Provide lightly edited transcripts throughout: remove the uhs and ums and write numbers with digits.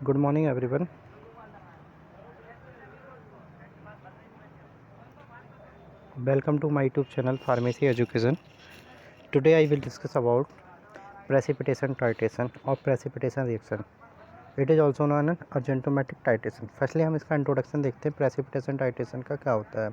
Good morning, everyone. Welcome to my YouTube channel Pharmacy Education. Today I will discuss about precipitation titration or precipitation reaction. It is also known as agentomatic titration. Firstly हम इसका introduction देखते हैं precipitation titration का क्या होता है।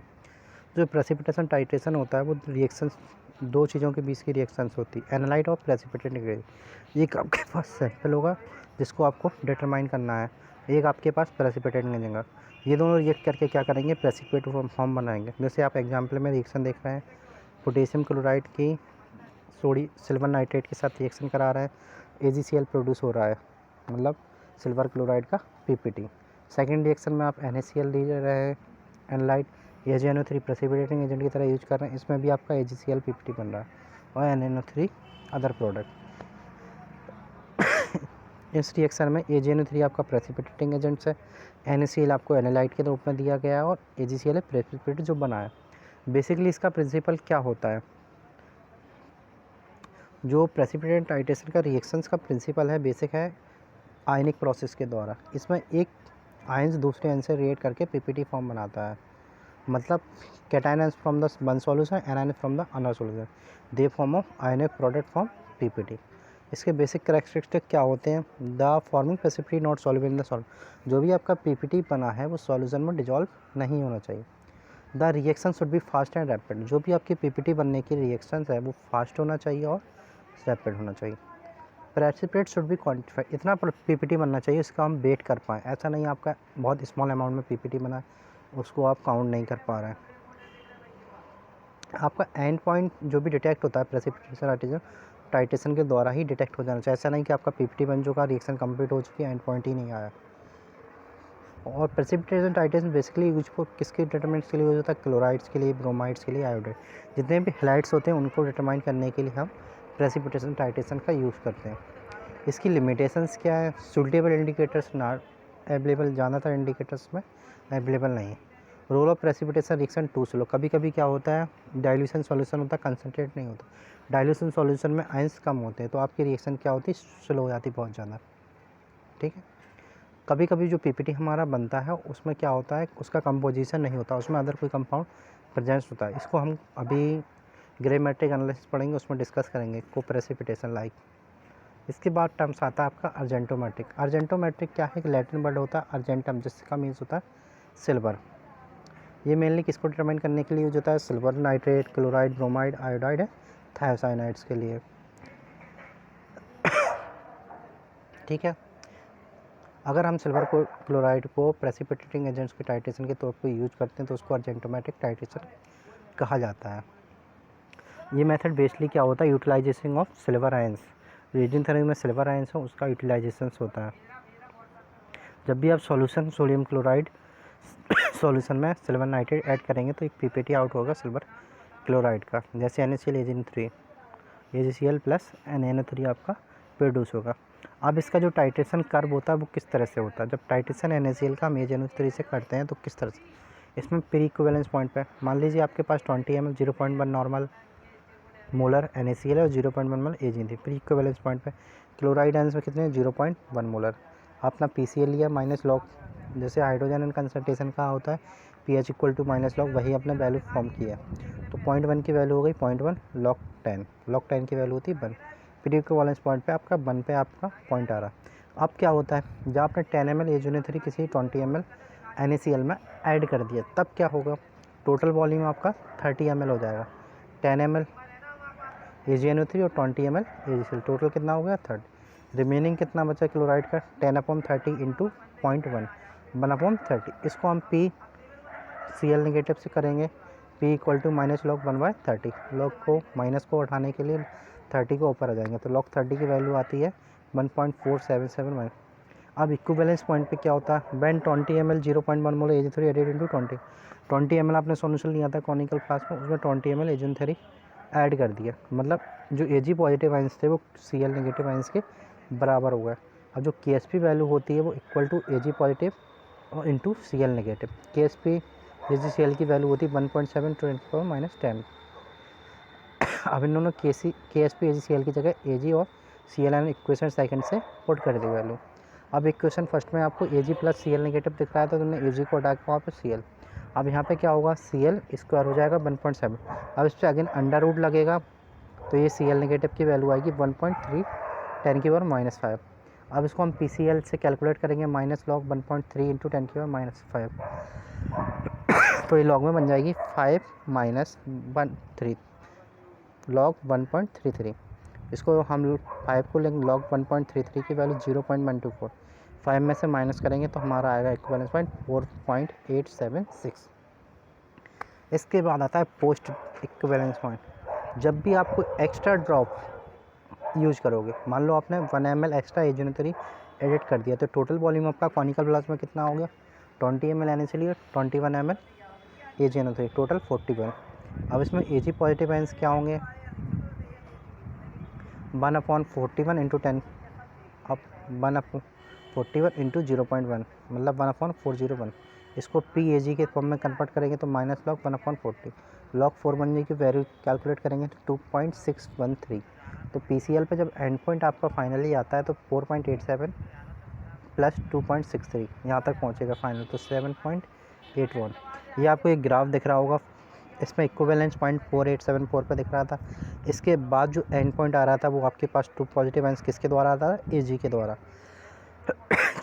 जो precipitation titration होता है वो रिएक्शंस दो चीज़ों के बीच की रिएक्शंस होती है, एनालाइट और प्रेसिपिटेंट गैस। एक आपके पास सैंपल होगा जिसको आपको डिटरमाइन करना है, एक आपके पास प्रेसिपिटेंट निकलेगा। ये दोनों रिएक्ट करके क्या करेंगे, प्रेसिपिटेट फॉर्म बनाएंगे। जैसे आप एग्जांपल में रिएक्शन देख रहे हैं, पोटेशियम क्लोराइड की सिल्वर नाइट्रेट के साथ रिएक्शन करा रहे हैं, AgCl प्रोड्यूस हो रहा है, मतलब सिल्वर क्लोराइड का PPT। सेकेंड रिएक्शन में आप NaCl ले रहे हैं, एनालाइट AgNO3 प्रेसिपिटेटिंग एजेंट की तरह यूज कर रहे हैं, इसमें भी आपका AgCl PPT बन रहा है और NaNO3 अदर प्रोडक्ट। इस रिएक्शन में AgNO3 आपका प्रेसिपिटेटिंग एजेंट्स है, NaCl आपको एनालाइट के रूप में दिया गया है और AgCl है प्रेसिपिटेट जो बना है। बेसिकली इसका प्रिंसिपल क्या होता है, जो प्रेसिपिटेशन टाइट्रेशन का रिएक्शंस का प्रिंसिपल है, बेसिक है आयनिक प्रोसेस के द्वारा। इसमें एक आयन्स दूसरे आयन से रिएक्ट करके PPT फॉर्म बनाता है, मतलब cation ions from the one solution, anion from the another solution, they form of ionic product from PPT। इसके बेसिक कैरेक्टरिस्टिक क्या होते हैं, the forming precipitate not soluble in the salt, जो भी आपका PPT बना है वो सॉल्यूशन में डिजॉल्व नहीं होना चाहिए। The reaction should be fast and rapid, जो भी आपकी PPT बनने की रिएक्शंस है वो फास्ट होना चाहिए और रैपिड होना चाहिए। प्रेसिपिटेट शुड बी क्वान्टिफाइड, इतना PPT बनना चाहिए इसका हम वेट कर पाएँ। ऐसा नहीं आपका बहुत स्मॉल अमाउंट में PPT बना है उसको आप काउंट नहीं कर पा रहे हैं। आपका एंड पॉइंट जो भी डिटेक्ट होता है प्रेसिपिटेशन टाइट्रेशन के द्वारा ही डिटेक्ट हो जाना चाहिए। ऐसा नहीं कि आपका PPT बन चुका, रिएक्शन कंप्लीट हो चुकी है, एंड पॉइंट ही नहीं आया। और precipitation titration basically use for किसके डिटरमिनेंट्स के लिए यूज होता है, क्लोराइड्स के लिए, ब्रोमाइड्स के लिए, आयोडाइड, जितने भी हैलाइड्स होते हैं उनको डिटरमाइन करने के लिए हम प्रेसिपिटेशन टाइट्रेशन का यूज़ करते हैं। इसकी लिमिटेशंस क्या है, सूटेबल इंडिकेटर्स नॉट अवेलेबल, ज़्यादातर इंडिकेटर्स में अवेलेबल नहीं है। Role of precipitation reaction too slow, कभी कभी क्या होता है डाइल्यूशन सॉल्यूशन होता है, कंसनट्रेट नहीं होता। डाइल्यूशन सॉल्यूशन में आयंस कम होते हैं तो आपकी रिएक्शन क्या होती है, स्लो हो जाती है बहुत ज़्यादा। ठीक है, कभी कभी जो PPT हमारा बनता है उसमें क्या होता है, उसका कंपोजिशन नहीं होता, उसमें अदर कोई कंपाउंड प्रेजेंस होता है। इसको हम अभी ग्रेमेट्रिक एनालिसिस पढ़ेंगे, उसमें डिस्कस करेंगे को प्रेसिपिटेशन लाइक। इसके बाद टर्म्स आता है आपका अर्जेंटोमेट्रिक। अर्जेंटोमेट्रिक क्या है कि लैटिन वर्ड होता है अर्जेंटम, जिसका मीन्स होता है सिल्वर। ये मेनली किसको डिटरमाइन करने के लिए यूज होता है, silver nitrate, chloride, bromide, iodide है थायोसाइनाइड्स के लिए। ठीक है, अगर हम सिल्वर को क्लोराइड को प्रेसिपिटेटिंग एजेंट्स के टाइट्रेशन के तौर पर यूज करते हैं तो उसको अर्जेंटोमेट्रिक टाइट्रेशन कहा जाता है। ये मेथड बेसिकली क्या होता है, utilisation of silver ions, reason therapy में सिल्वर आयंस हो उसका यूटिलाइजेशन होता है। जब भी आप सॉल्यूशन सोडियम क्लोराइड सॉल्यूशन में सिल्वर नाइट्रेट ऐड करेंगे तो एक PPT आउट होगा सिल्वर क्लोराइड का, जैसे NaCl AgNO3, AgCl plus NaNO3 आपका प्रोड्यूस होगा। अब इसका जो टाइट्रेशन कर्व होता है वो किस तरह से होता है, जब टाइट्रेशन NaCl का हम AgNO3 से करते हैं तो किस तरह से, इसमें प्री इक्विवेलेंस पॉइंट पे मान लीजिए आपके पास 20 ml 0.1 नॉर्मल मोलर NaCl और 0.1 molar AgNO3, pre equivalence point पे क्लोराइड आयंस में कितने 0.1 मोलर। अपना PCl लिया माइनस लॉग, जैसे हाइड्रोजन एंड कंसंट्रेशन का होता है pH equal to minus log, वही अपने वैल्यू फॉर्म किया, तो 0.1 की वैल्यू हो गई 0.1 लॉग 10, लॉग 10 की वैल्यू होती है 1। प्री इक्विवेलेंस पॉइंट पे आपका 1 पे आपका पॉइंट आ रहा है। अब क्या होता है, जब आपने 10 ml AgNO3 किसी 20 ml NaCl में ऐड कर दिया तब क्या होगा, टोटल वॉल्यूम आपका 30 ml हो जाएगा। 10 ml AgNO3 और 20 ml AgCl, टोटल कितना हो गया 30। रिमेनिंग कितना बचा क्लोराइड का, 10/30 इंटू 0.1 1/30। इसको हम PCl नेगेटिव से करेंगे, P equal to minus log 1/30, log को माइनस को उठाने के लिए 30 को ऊपर आ जाएंगे तो लॉग 30 की वैल्यू आती है 1.477। अब इक्विवेलेंस पॉइंट पे क्या होता है, when 20 ml 0.1 molar AgNO3 added into 20 ml आपने सॉल्यूशन लिया था कॉनिकल फ्लास्क में, उसमें 20 ml AgNO3 ऐड कर दिया, मतलब जो Ag पॉजिटिव आइंस थे वो Cl नेगेटिव आइंस के बराबर हो गए। अब जो Ksp वैल्यू होती है वो इक्वल टू Ag पॉजिटिव और into Cl negative. Ksp AgCl की वैल्यू होती है 1.7 × 10। अब इन दोनों Ksp AgCl की जगह Ag और Cl इक्वेशन सेकंड से पुट कर दी वैल्यू। अब इक्वेशन फर्स्ट में आपको Ag प्लस Cl नेगेटिव दिख रहा है तो तुमने Ag को हटा के वहाँ पे Cl। अब यहाँ पे क्या होगा, Cl स्क्वायर हो जाएगा 1.7। अब इस पर अगेन अंडर रूट लगेगा तो ये Cl नेगेटिव की वैल्यू आएगी 1.3 10 की पावर -5। अब इसको हम PCl से कैलकुलेट करेंगे माइनस लॉग 1.3 इंटू 10 की पावर -5। तो ये लॉग में बन जाएगी 5 माइनस 1.3 लॉग 1.33। इसको हम 5 को लेंगे लॉग 1.33 की वैल्यू 0.124। 5 में से माइनस करेंगे तो हमारा आएगा इक्विवेलेंस पॉइंट 4.876। इसके बाद आता है पोस्ट इक्विवेलेंस पॉइंट। जब भी आपको एक्स्ट्रा ड्रॉप यूज करोगे, मान लो आपने 1 ml एक्स्ट्रा एजेनोथेरी एडिट कर दिया, तो टोटल वॉल्यूम आपका कॉनिकल फ्लास्क में कितना हो गया, 20 ml लेने से लिए 21 ml एजेनोथेरी, टोटल 41। अब इसमें Ag पॉजिटिव आयंस क्या होंगे, 1/41 इंटू 10, अब 1/41 इंटू 0.1 मतलब 1/401। इसको PAg के फॉर्म में कन्वर्ट करेंगे तो माइनस लॉग 1/40। लॉग 4 की वैल्यू कैलकुलेट करेंगे तो 2.613। तो PCl पे जब एंड पॉइंट आपका फाइनली आता है तो 4.87 प्लस 2.63 यहाँ तक पहुँचेगा फाइनल, तो 7.81। ये आपको एक ग्राफ दिख रहा होगा, इसमें इक्विवेलेंस पॉइंट 4874 पे दिख रहा था। इसके बाद जो एंड पॉइंट आ रहा था वो आपके पास 2 पॉजिटिव आयंस किसके द्वारा आता था, Ag के द्वारा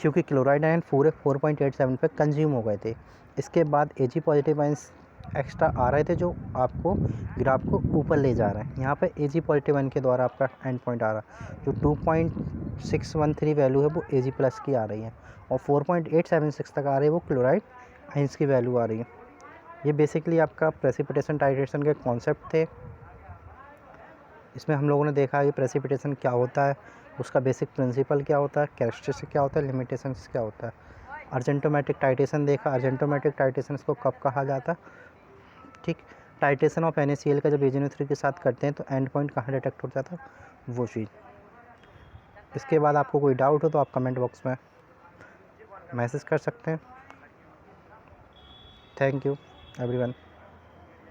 क्योंकि क्लोराइड आयन पूरे 4.87 पे कंज्यूम हो गए थे। इसके बाद Ag पॉजिटिव आयंस एक्स्ट्रा आ रहे थे जो आपको ग्राफ को ऊपर ले जा रहे हैं। यहाँ पे Ag पॉजिटिव आयन के द्वारा आपका एंड पॉइंट आ रहा है, जो 2.613 वैल्यू है वो Ag प्लस की आ रही है और 4.876 तक आ रही है वो क्लोराइड आयंस की वैल्यू आ रही है। ये बेसिकली आपका प्रेसिपिटेशन टाइट्रेशन के कॉन्सेप्ट थे। इसमें हम लोगों ने देखा कि प्रेसिपिटेशन क्या होता है, उसका बेसिक प्रिंसिपल क्या होता है, कैरेक्टरिस्टिक क्या होता है, लिमिटेशंस क्या होता है। अर्जेंटोमेटिक टाइट्रेशन देखा, अर्जेंटोमेटिक टाइट्रेशन इसको कब कहा जाता है, ठीक। टाइट्रेशन ऑफ NaCl का जब एजेनो3 के साथ करते हैं तो एंड पॉइंट कहाँ डिटेक्ट हो जाता है, वो चीज़। इसके बाद आपको कोई डाउट हो तो आप कमेंट बॉक्स में मैसेज कर सकते हैं। Thank you everyone.